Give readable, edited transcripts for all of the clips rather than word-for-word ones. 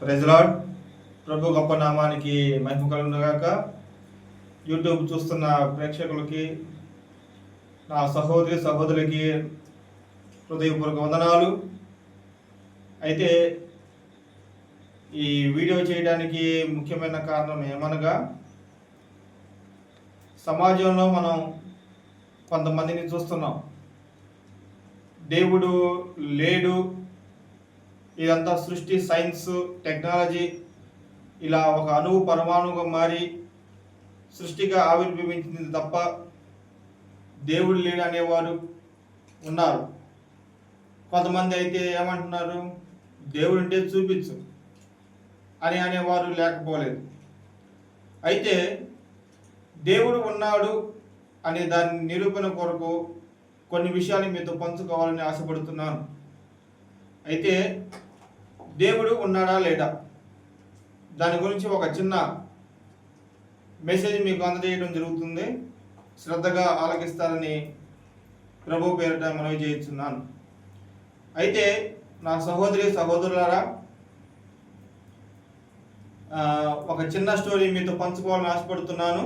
Praise lord. ప్రభు గొప్ప నామానికి మహిమ కలుగునుగాక. యూట్యూబ్ చూస్తున్న ప్రేక్షకులకి, నా సహోదరి సహోదరులకి హృదయపూర్వక వందనాలు. అయితే ఈ వీడియో చేయడానికి ముఖ్యమైన కారణం ఏమనగా, సమాజంలో మనం కొంతమందిని చూస్తున్నాం. దేవుడు లేడు, ఇదంతా సృష్టి, సైన్స్, టెక్నాలజీ ఇలా ఒక అణువు పరమాణువుగా మారి సృష్టిగా ఆవిర్భవించింది తప్ప దేవుడు లేడు అనేవారు ఉన్నారు. కొంతమంది అయితే ఏమంటున్నారు, దేవుడు ఉంటే చూపించు అని అనేవారు లేకపోలేదు. అయితే దేవుడు ఉన్నాడు అనే దాని నిరూపణ కొరకు కొన్ని విషయాలు మీతో పంచుకోవాలని ఆశపడుతున్నాను. అయితే దేవుడు ఉన్నాడా లేడా, దాని గురించి ఒక చిన్న మెసేజ్ మీకు అందజేయడం జరుగుతుంది. శ్రద్ధగా ఆలకిస్తారని ప్రభు పేరిట మనవి చేస్తున్నాను. అయితే నా సహోదరి సహోదరులారా, ఒక చిన్న స్టోరీ మీతో పంచుకోవాలని ఆశపడుతున్నాను.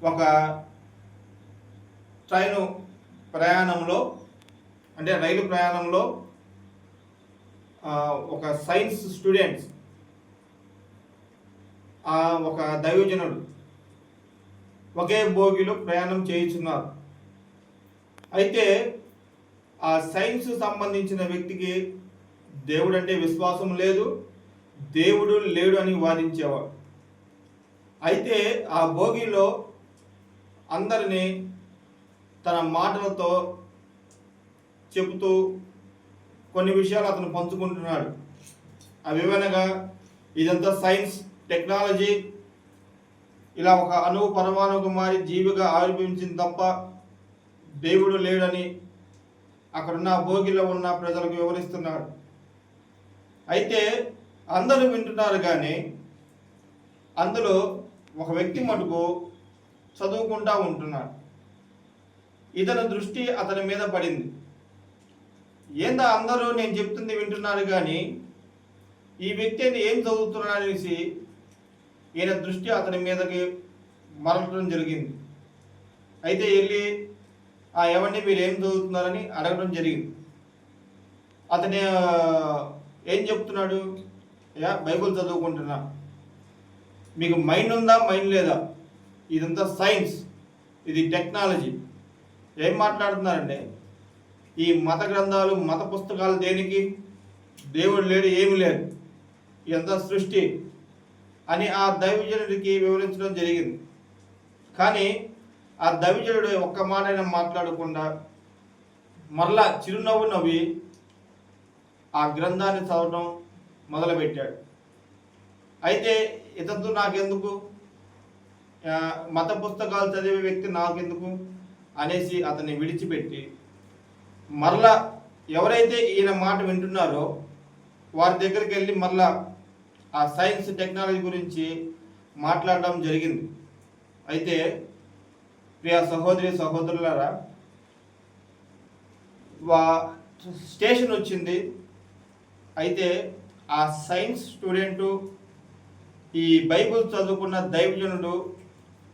ఒక ట్రైను ప్రయాణంలో, అంటే రైలు ప్రయాణంలో ఒక సైన్స్ స్టూడెంట్స్, ఒక దైవజనుడు ఒకే బోగిలో ప్రయాణం చేయుచున్నారు. అయితే ఆ సైన్స్ సంబంధించిన వ్యక్తికి దేవుడు అంటే విశ్వాసం లేదు, దేవుడు లేడు అని వాదించేవాడు. అయితే ఆ బోగిలో అందరినీ తన మాటలతో చెబుతూ కొన్ని విషయాలు అతను పంచుకుంటున్నాడు. అవి ఏమనగా, ఇదంతా సైన్స్, టెక్నాలజీ ఇలా ఒక అణువు పరమాణువుగా మారి జీవిగా ఆవిర్భవించింది తప్ప దేవుడు లేడని అక్కడున్న భోగిలో ఉన్న ప్రజలకు వివరిస్తున్నాడు. అయితే అందరూ వింటున్నారు, కానీ అందులో ఒక వ్యక్తి మటుకు చదువుకుంటా ఉంటున్నాడు. ఇతని దృష్టి అతని మీద పడింది. ఏందా అందరూ నేను చెప్తుంది వింటున్నారు, కానీ ఈ వ్యక్తి ఏం చదువుతున్నాడు అనేసి ఈయన దృష్టి అతని మీదకి మరలటం జరిగింది. అయితే వెళ్ళి ఏమండి మీరు ఏం చదువుతున్నారని అడగడం జరిగింది. అతను ఏం చెప్తున్నాడు, బైబిల్ చదువుకుంటున్నా. మీకు మైండ్ ఉందా, మైండ్ లేదా? ఇదంతా సైన్స్, ఇది టెక్నాలజీ. ఏం మాట్లాడుతున్నారండి? ఈ మత గ్రంథాలు, మత పుస్తకాలు దేనికి? దేవుడు లేడు, ఏమి లేదు, ఇదంతా సృష్టి అని ఆ దైవజనుడికి వివరించడం జరిగింది. కానీ ఆ దైవజనుడు ఒక్క మాట మాట్లాడకుండా మరలా చిరునవ్వు నవ్వి ఆ గ్రంథాన్ని చదవడం మొదలుపెట్టాడు. అయితే ఇతనితో నాకెందుకు, మత పుస్తకాలు చదివే వ్యక్తి నాకెందుకు అనేసి అతన్ని విడిచిపెట్టి మరలా ఎవరైతే ఈయన మాట వింటున్నారో వారి దగ్గరికి వెళ్ళి మరలా ఆ సైన్స్, టెక్నాలజీ గురించి మాట్లాడడం జరిగింది. అయితే ప్రియ సహోదరి సహోదరులారా, స్టేషన్ వచ్చింది. అయితే ఆ సైన్స్ స్టూడెంటు, ఈ బైబిల్ చదువుకున్న దైవజనుడు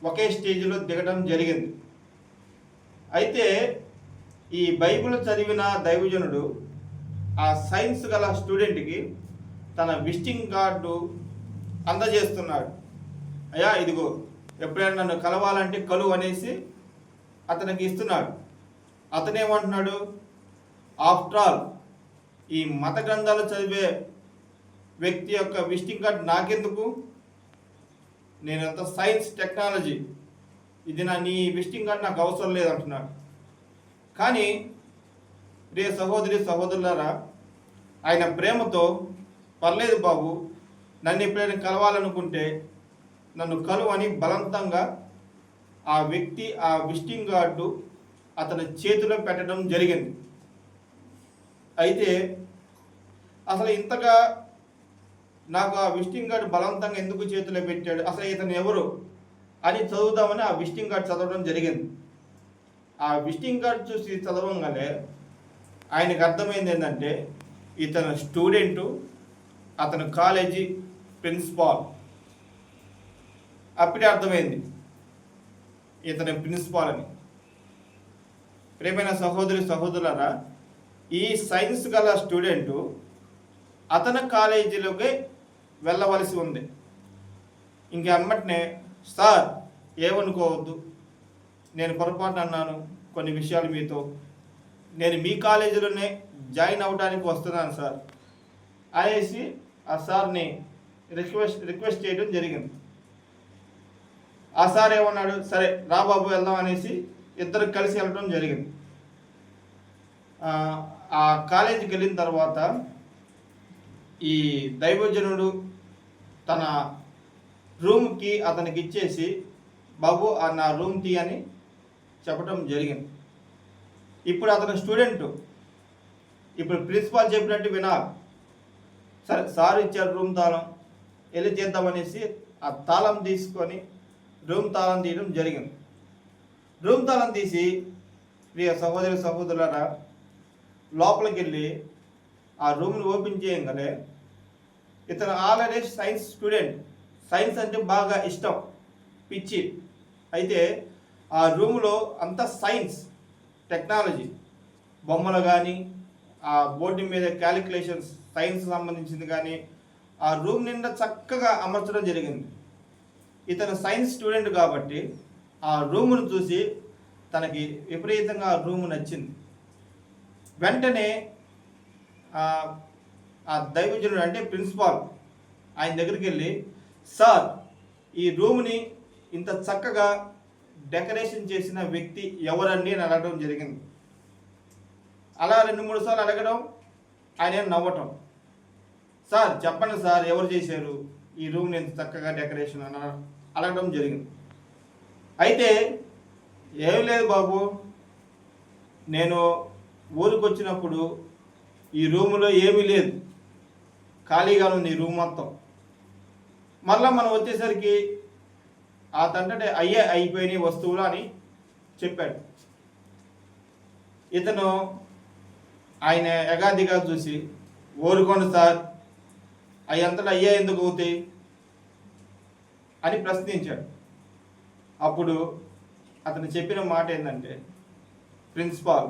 ఒకే స్టేజ్లో దిగడం జరిగింది. అయితే ఈ బైబిల్ చదివిన దైవజనుడు ఆ సైన్స్ గల స్టూడెంట్కి తన విజిటింగ్ కార్డు అందజేస్తున్నాడు. అయ్యా ఇదిగో, ఎప్పుడైనా నన్ను కలవాలంటే కలువు అనేసి అతనికి ఇస్తున్నాడు. అతనేమంటున్నాడు, ఆఫ్టర్ ఆల్ ఈ మత గ్రంథాలు చదివే వ్యక్తి యొక్క విజిటింగ్ కార్డు నాకెందుకు, నేనంత సైన్స్, టెక్నాలజీ, ఇది నీ విజిటింగ్ కార్డు నాకు అవసరం లేదంటున్నాడు. కానీ ప్రియ సహోదరి సహోదరులారా, ఆయన ప్రేమతో, పర్లేదు బాబు, నన్ను ఎప్పుడైనా కలవాలనుకుంటే నన్ను కలువు అని బలవంతంగా ఆ వ్యక్తి ఆ విజిటింగ్ కార్డు అతని చేతిలో పెట్టడం జరిగింది. అయితే అసలు ఇంతగా నాకు ఆ విజిటింగ్ కార్డు బలవంతంగా ఎందుకు చేతిలో పెట్టాడు, అసలు ఇతను ఎవరు అని చదువుదామని ఆ విజిటింగ్ కార్డు చదవడం జరిగింది. ఆ విజిటింగ్ కార్డు చూసి చదవగానే ఆయనకు అర్థమైంది ఏంటంటే, ఇతను స్టూడెంటు, అతను కాలేజీ ప్రిన్సిపాల్. అప్పుడే అర్థమైంది ఇతని ప్రిన్సిపాల్ అని. ప్రియమైన సహోదరులారా, ఈ సైన్స్ గల స్టూడెంటు అతని కాలేజీలోకి వెళ్ళవలసి ఉంది. ఇంకెమ్మటనే, సార్ ఏమనుకోవద్దు, నేను పొరపాటు అన్నాను కొన్ని విషయాలు మీతో, నేను మీ కాలేజీలోనే జాయిన్ అవ్వడానికి వస్తున్నాను సార్ అనేసి ఆ సార్ని రిక్వెస్ట్ చేయడం జరిగింది. ఆ సార్ ఏమన్నాడు, సరే రా బాబు వెళ్దాం అనేసి ఇద్దరు కలిసి వెళ్ళడం జరిగింది. ఆ కాలేజీకి వెళ్ళిన తర్వాత ఈ దైవజనుడు తన రూమ్కి అతనికి ఇచ్చేసి, బాబు నా రూమ్ తీ అని చెప్పడం జరిగింది. ఇప్పుడు అతను స్టూడెంటు, ఇప్పుడు ప్రిన్సిపాల్ చెప్పినట్టు వినాలి. సరే సార్ ఇచ్చారు రూమ్ తాళం, వెళ్ళి చేద్దామనేసి ఆ తాళం తీసుకొని రూమ్ తాళం తీయడం జరిగింది. రూమ్ తాళం తీసి, ప్రియ సహోదరులారా, లోపలికి వెళ్ళి ఆ రూమ్ని ఓపెన్ చేయగానే ఇతను ఆల్రెడీ సైన్స్ స్టూడెంట్, సైన్స్ అంటే బాగా ఇష్టం, పిచ్చి. అయితే ఆ రూమ్లో అంతా సైన్స్ టెక్నాలజీ, బొమ్మలు కానీ ఆ బోర్డు మీద క్యాలిక్యులేషన్స్ సైన్స్ సంబంధించింది కానీ ఆ రూమ్ నిండా చక్కగా అమర్చడం జరిగింది. ఇతను సైన్స్ స్టూడెంట్ కాబట్టి ఆ రూమును చూసి తనకి విపరీతంగా ఆ రూము నచ్చింది. వెంటనే ఆ దైవజనుడు అంటే ప్రిన్సిపాల్ ఆయన దగ్గరికి వెళ్ళి, సార్ ఈ రూమ్ని ఇంత చక్కగా డెకరేషన్ చేసిన వ్యక్తి ఎవరండి అని అడగడం జరిగింది. అలా 2-3 సార్లు అడగడం, ఆయన నవ్వటం, సార్ చెప్పండి సార్ ఎవరు చేశారు ఈ రూమ్ని ఇంత చక్కగా డెకరేషన్ అని అడగడం జరిగింది. అయితే ఏం లేదు బాబు, నేను ఊరికి వచ్చినప్పుడు ఈ రూములో ఏమీ లేదు, ఖాళీగా ఉంది ఈ రూమ్ మొత్తం. మళ్ళీ మనం వచ్చేసరికి ఆ తండ్రి అయిపోయినాయి వస్తువులు అని చెప్పాడు. ఇతను ఆయన ఎగాదిగా చూసి, ఊరుకోండి సార్, అవి అంతటా అయ్యా ఎందుకు అవుతాయి అని ప్రశ్నించాడు. అప్పుడు అతను చెప్పిన మాట ఏంటంటే, ప్రిన్సిపాల్,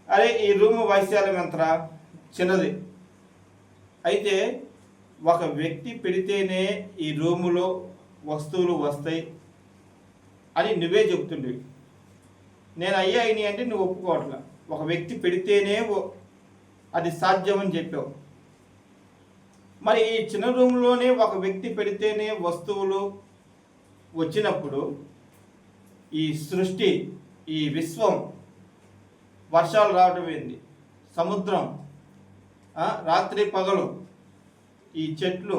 అరే ఈ రూము వైశాల్యం ఎంతరా, చిన్నది, అయితే ఒక వ్యక్తి పెడితేనే ఈ రూములో వస్తువులు వస్తాయి అని నువ్వే చెప్తుండేవి. నేను అయినాయి అంటే నువ్వు ఒప్పుకోవట్లా, ఒక వ్యక్తి పెడితేనే అది సాధ్యమని చెప్పావు. మరి ఈ చిన్న రూమ్లోనే ఒక వ్యక్తి పెడితేనే వస్తువులు వచ్చినప్పుడు ఈ సృష్టి, ఈ విశ్వం, వర్షాలు రావడం ఏంది, సముద్రం, రాత్రి పగలు, ఈ చెట్లు,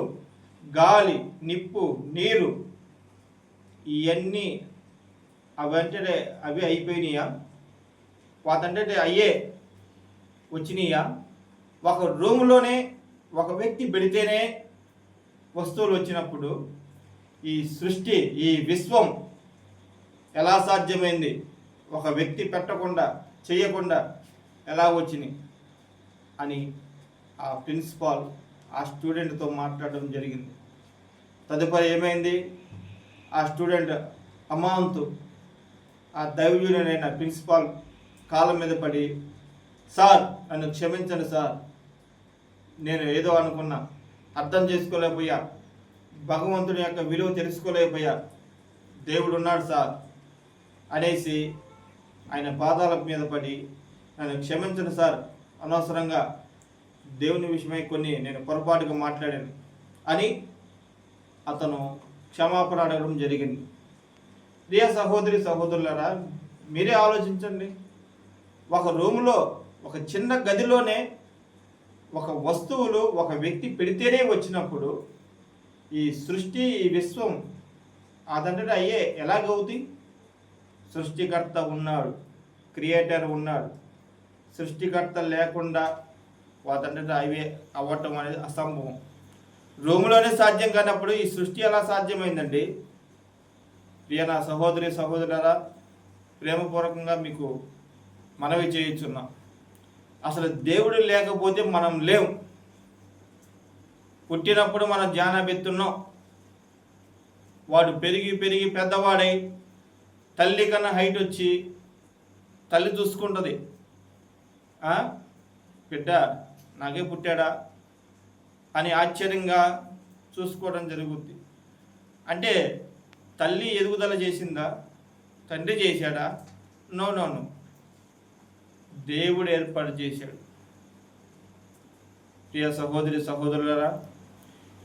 గాలి, నిప్పు, నీరు, ఇవన్నీ అవి అయిపోయినాయా, వాటంటే అయ్యే వచ్చినాయా? ఒక రూమ్లోనే ఒక వ్యక్తి పెడితేనే వస్తువులు వచ్చినప్పుడు ఈ సృష్టి, ఈ విశ్వం ఎలా సాధ్యమైంది? ఒక వ్యక్తి పెట్టకుండా, చేయకుండా ఎలా వచ్చినాయి అని ఆ ప్రిన్సిపాల్ ఆ స్టూడెంట్తో మాట్లాడడం జరిగింది. తదుపరి ఏమైంది, ఆ స్టూడెంట్ అమాంతు ఆ దైవజనుడైన ప్రిన్సిపాల్ కాళ్ళ మీద పడి, సార్ నన్ను క్షమించండి సార్, నేను ఏదో అనుకున్నా, అర్థం చేసుకోలేకపోయా, భగవంతుడి యొక్క విలువ తెలుసుకోలేకపోయా, దేవుడు ఉన్నాడు సార్ అనేసి ఆయన పాదాల మీద పడి, నన్ను క్షమించండి సార్, అనవసరంగా దేవుని విషయమై కొన్ని నేను పొరపాటుగా మాట్లాడాను అని అతను క్షమాపణ అడగడం జరిగింది. ప్రియ సహోదరులారా, మీరే ఆలోచించండి, ఒక రూములో, ఒక చిన్న గదిలోనే ఒక వస్తువులు ఒక వ్యక్తి పెడితేనే వచ్చినప్పుడు ఈ సృష్టి, ఈ విశ్వం అదంటే అయ్యే ఎలాగవుతాయి? సృష్టికర్త ఉన్నాడు, క్రియేటర్ ఉన్నాడు. సృష్టికర్త లేకుండా వాటంటే అవే అవ్వటం అనేది అసంభవం. రూములోనే సాధ్యం కానప్పుడు ఈ సృష్టి ఎలా సాధ్యమైందండి? ప్రియ నా సహోదరులారా, ప్రేమపూర్వకంగా మీకు మనవి చేయుచున్నాం, అసలు దేవుడు లేకపోతే మనం లేవు. పుట్టినప్పుడు మనం ధ్యానబెత్తున్నాం. వాడు పెరిగి పెరిగి పెద్దవాడై తల్లి కన్నా హైట్ వచ్చి తల్లి చూసుకుంటుంది, బిడ్డ నాకే పుట్టాడా అని ఆశ్చర్యంగా చూసుకోవడం జరుగుద్ది. అంటే తల్లి ఎదుగుదల చేసిందా, తండ్రి చేశాడా? నో, దేవుడు ఏర్పాటు చేశాడు. ప్రియ సహోదరి సహోదరులారా,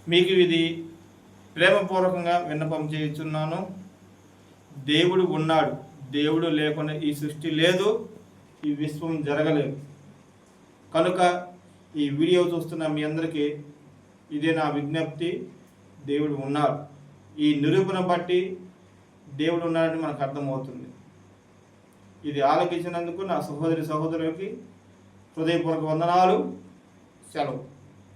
మీకు ఇది ప్రేమపూర్వకంగా విన్నపం చేస్తున్నాను. దేవుడు ఉన్నాడు. దేవుడు లేకుండా ఈ సృష్టి లేదు, ఈ విశ్వం జరగలేదు. కనుక ఈ వీడియో చూస్తున్న మీ అందరికీ ఇదే నా విజ్ఞప్తి. దేవుడు ఉన్నాడు. ఈ నిరూపణ బట్టి దేవుడు ఉన్నాడని మనకు అర్థమవుతుంది. ఇది ఆలకించినందుకు నా సహోదరి సహోదరులకి హృదయపూర్వక వందనాలు. సెలవు.